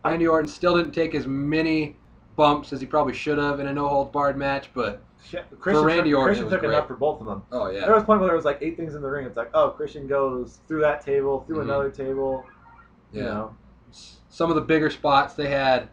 Randy Orton still didn't take as many bumps as he probably should have in a no-holds-barred match, but for Randy Orton, Christian it was took great. enough for both of them. Oh, yeah. There was a point where there was like 8 things in the ring. It's like, oh, Christian goes through that table, through another table. Yeah. You know. Some of the bigger spots, they had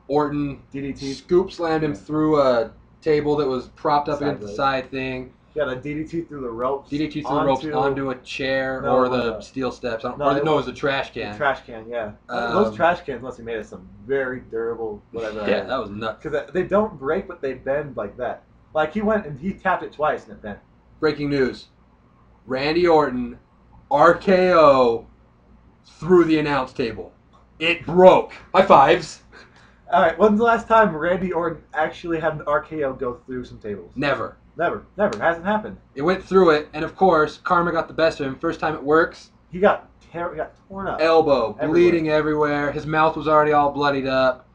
Orton DDT. scoop slammed him through a table that was propped up against the Sideways. side thing. He had a DDT through the ropes. DDT through the ropes onto a chair or the steel steps. It was a trash can. The trash can, yeah. Those trash cans must have made us some very durable whatever. Yeah, that was nuts. Because they don't break, but they bend like that. Like he went and he tapped it twice and it bent. Breaking news: Randy Orton RKO through the announce table. It broke. High fives. All right, when's the last time Randy Orton actually had an RKO go through some tables? Never. Never. It hasn't happened. It went through it, and of course, karma got the best of him. First time it works. He got torn up. Elbow, bleeding everywhere. His mouth was already all bloodied up.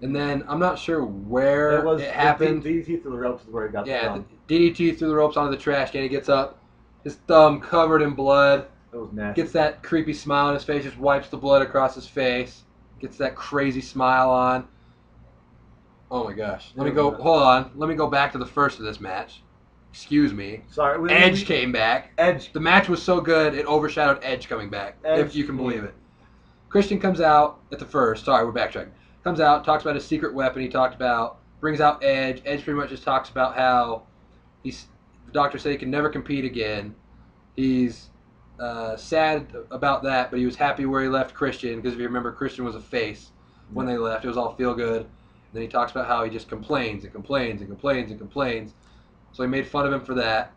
And then, I'm not sure where it happened. DDT through the ropes is where he got the thumb. DDT through the ropes onto the trash can. He gets up, his thumb covered in blood. That was nasty. Gets that creepy smile on his face, just wipes the blood across his face. Gets that crazy smile on. Oh my gosh. Hold on. Let me go back to the first of this match. Excuse me. Sorry. Edge came back. Edge. The match was so good, it overshadowed Edge coming back, if you can believe it. Christian comes out at the first. Sorry, we're backtracking. Comes out, talks about his secret weapon he talked about, brings out Edge. Edge pretty much just talks about how the doctor said he can never compete again. He's sad about that, but he was happy where he left Christian, because if you remember, Christian was a face when they left. It was all feel good. Then he talks about how he just complains and complains and complains and complains. So he made fun of him for that.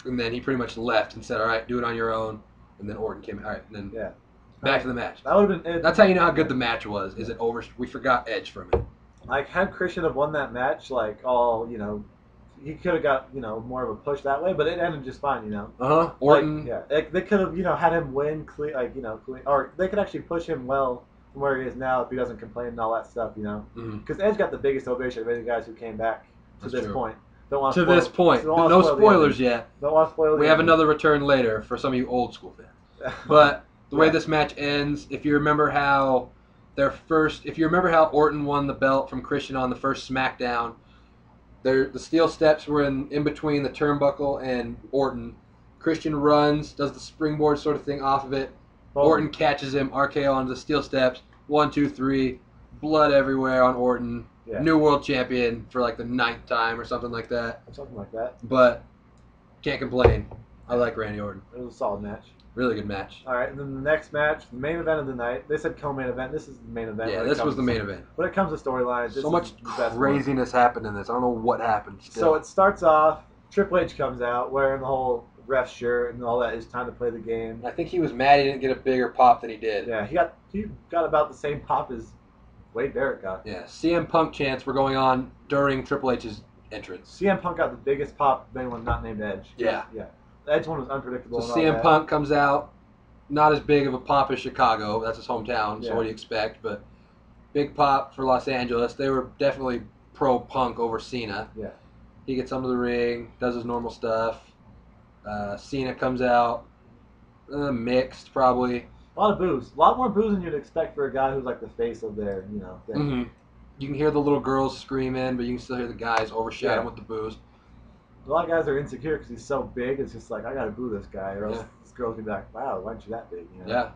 And then he pretty much left and said, all right, do it on your own. And then Orton came. All right, and then back to the match. That would have been. That's how you know how good the match was. Is it over? We forgot Edge for a minute. Like, had Christian have won that match, like, all, you know, he could have got, you know, more of a push that way, but it ended just fine, you know. Orton. Like, they could have, you know, had him win, clean, or they could actually push him well from where he is now if he doesn't complain and all that stuff, you know. Because Edge got the biggest ovation of any guys who came back to this point. No spoilers yet. Don't want to spoil it. We have another return later for some of you old school fans. But the way this match ends, if you remember how Orton won the belt from Christian on the first SmackDown, the steel steps were in between the turnbuckle and Orton. Christian runs, does the springboard sort of thing off of it. Orton catches him, RKO onto the steel steps. 1, 2, 3, blood everywhere on Orton. Yeah. New world champion for like the 9th time or something like that. Something like that. But can't complain. I like Randy Orton. It was a solid match. Really good match. All right, and then the next match, the main event of the night. They said co-main event. This is the main event. Yeah, this was the main event. When it comes to storylines, so much craziness happened in this. I don't know what happened. Still. So it starts off. Triple H comes out wearing the whole ref shirt and all that. It's time to play the game. I think he was mad he didn't get a bigger pop than he did. Yeah, he got about the same pop as Wade Barrett got. Yeah, CM Punk chants were going on during Triple H's entrance. CM Punk got the biggest pop of anyone not named Edge. Yeah. The Edge one was unpredictable. So CM Punk comes out, not as big of a pop as Chicago. That's his hometown, so what do you expect? But big pop for Los Angeles. They were definitely pro Punk over Cena. Yeah. He gets under the ring, does his normal stuff. Cena comes out, mixed probably. A lot of boos. A lot more boos than you'd expect for a guy who's like the face of their, you know, thing. You can hear the little girls screaming, but you can still hear the guys overshadow with the boos. A lot of guys are insecure because he's so big. It's just like, I got to boo this guy. Or else this girl's going to be like, wow, why aren't you that big? You know? Yeah.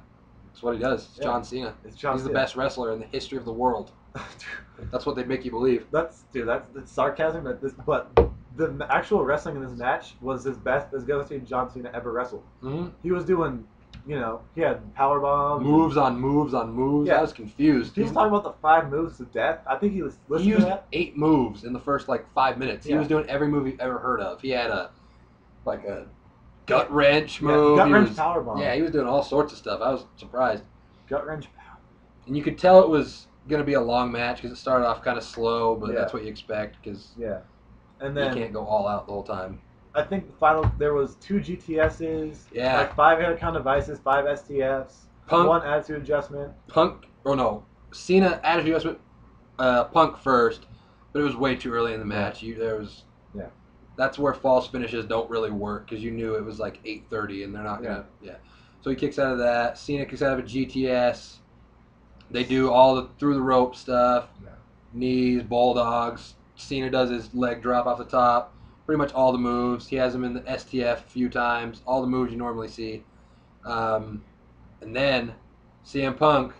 That's what he does. It's John Cena. He's the best wrestler in the history of the world. That's what they make you believe. That's sarcasm. But the actual wrestling in this match was as good as John Cena ever wrestled. He was doing, you know, he had power bombs, moves on moves on moves. Yeah. I was confused. He was talking about the 5 moves to death. I think he was listening to that. He used 8 moves in the first 5 minutes. He was doing every move you've ever heard of. He had a gut wrench move. Gut wrench power bomb. Yeah, he was doing all sorts of stuff. I was surprised. Gut wrench power. And you could tell it was going to be a long match because it started off kind of slow, but that's what you expect because and then you can't go all out the whole time. I think there was 2 GTSs, 5 intercount devices, 5 STFs, 1 attitude adjustment. Cena attitude adjustment, Punk first, but it was way too early in the match. That's where false finishes don't really work because you knew it was like 8:30 and they're not gonna. So he kicks out of that. Cena kicks out of a GTS. They do all the through the rope stuff, Yeah. knees, bulldogs. Cena does his leg drop off the top. Pretty much all the moves. He has them in the STF a few times. All the moves you normally see. And then CM Punk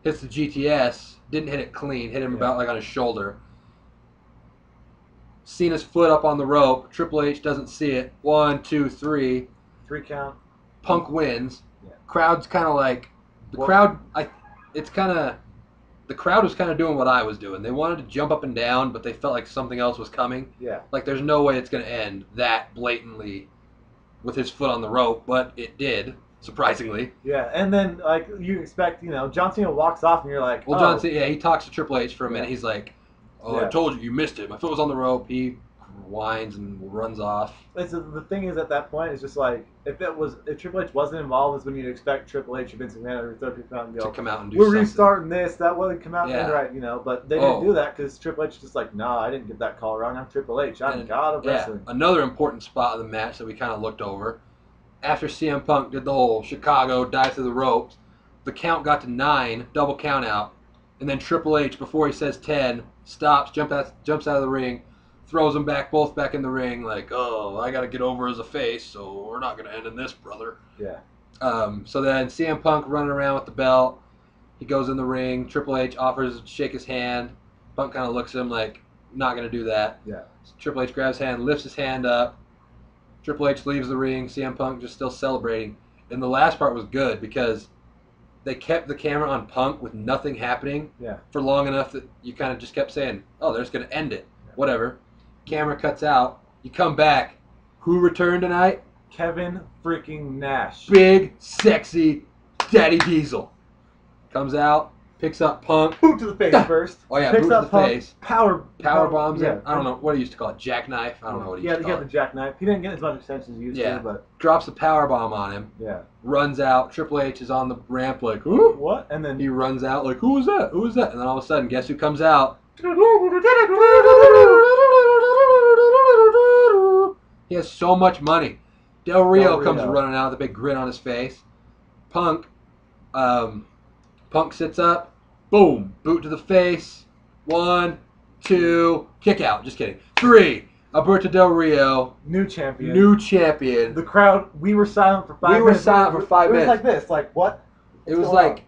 hits the GTS. Didn't hit it clean. Hit him about like on his shoulder. Cena's foot up on the rope. Triple H doesn't see it. 1, 2, 3. 3 count. Punk wins. Yeah. Crowd's kind of like the crowd was kind of doing what I was doing. They wanted to jump up and down, but they felt like something else was coming. Yeah. Like there's no way it's going to end that blatantly with his foot on the rope, but it did, surprisingly. Yeah, and then like you expect, John Cena walks off and you're like, well, oh. John Cena, he talks to Triple H for a minute. Yeah. He's like, "Oh, I told you missed it. My foot was on the rope." He whines and runs off. The thing is, at that point, it's just like if Triple H wasn't involved, is when you'd expect Triple H or Vince McMahon or throw people out and go, to come out and do we're something. restarting this. That would come out and right, But they didn't do that because Triple H is just like, nah, I didn't get that call wrong. I'm Triple H. I'm God of wrestling. Another important spot of the match that we kind of looked over. After CM Punk did the whole Chicago dive through the ropes, the count got to 9, double count out, and then Triple H, before he says 10, stops, jumps out of the ring, throws them both back in the ring, like, oh, I got to get over as a face, so we're not going to end in this, brother. Yeah. So then CM Punk running around with the belt. He goes in the ring. Triple H offers to shake his hand. Punk kind of looks at him like, not going to do that. Yeah. So Triple H grabs his hand, lifts his hand up. Triple H leaves the ring. CM Punk just still celebrating. And the last part was good because they kept the camera on Punk with nothing happening for long enough that you kind of just kept saying, oh, they're just going to end it. Yeah. Whatever. Camera cuts out. You come back. Who returned tonight? Kevin freaking Nash. Big, sexy Daddy Diesel. Comes out, picks up Punk. Boot to the face first. Oh, yeah, picks boot to up the Punk, face. Power bombs him. him. I don't know what he used to call it. Jackknife? I don't know what he used to call it. Yeah, the jackknife. He didn't get as much attention as he used to, but... Drops the power bomb on him. Yeah. Runs out. Triple H is on the ramp like, who? What? And then... He runs out like, who was that? Who was that? And then all of a sudden, guess who comes out? He has so much money. Del Rio comes running out with a big grin on his face. Punk sits up. Boom. Boot to the face. 1, 2. Kick out. Just kidding. 3. Alberto Del Rio. New champion. The crowd, we were silent for 5 minutes. We were silent for 5 minutes. It was like this. Like, what? It was like,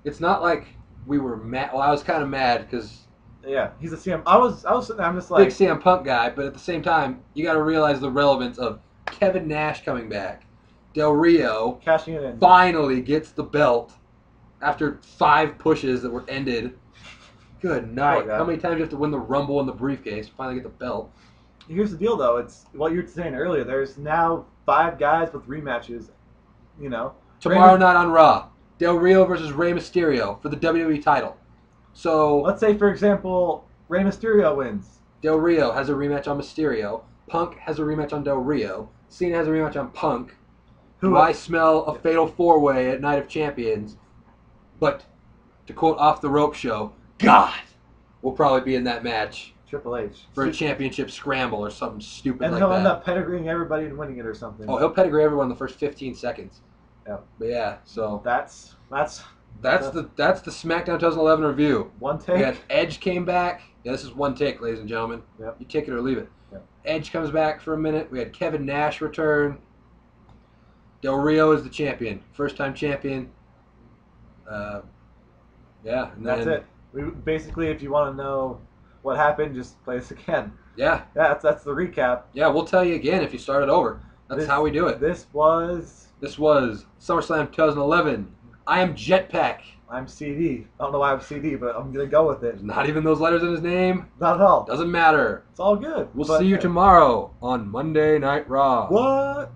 it's not like we were mad. Well, I was kind of mad because... Yeah, he's a CM. I was sitting there, I'm just like... Big CM Punk guy, but at the same time, you got to realize the relevance of Kevin Nash coming back. Del Rio cashing it in. Finally gets the belt after 5 pushes that were ended. Good night. How many times do you have to win the Rumble and the briefcase to finally get the belt? Here's the deal, though. It's what you were saying earlier. There's now 5 guys with rematches. Tomorrow night on Raw, Del Rio versus Rey Mysterio for the WWE title. So let's say, for example, Rey Mysterio wins. Del Rio has a rematch on Mysterio. Punk has a rematch on Del Rio. Cena has a rematch on Punk. I smell a fatal 4-way at Night of Champions. But to quote Off the Rope Show, God will probably be in that match. Triple H. For a championship scramble or something stupid like that. And he'll end up pedigreeing everybody and winning it or something. Oh, he'll pedigree everyone in the first 15 seconds. Yeah. But yeah, so that's the SmackDown 2011 review. One take. We had Edge came back. Yeah, this is one take, ladies and gentlemen. Yep. You take it or leave it. Yep. Edge comes back for a minute. We had Kevin Nash return. Del Rio is the champion, first-time champion. Yeah, and that's it. Basically, if you want to know what happened, just play this again. Yeah. That's the recap. Yeah, we'll tell you again if you start it over. That's how we do it. This was SummerSlam 2011. I am Jetpack. I'm CD. I don't know why I'm CD, but I'm going to go with it. There's not even those letters in his name. Not at all. Doesn't matter. It's all good. We'll see you tomorrow on Monday Night Raw. What?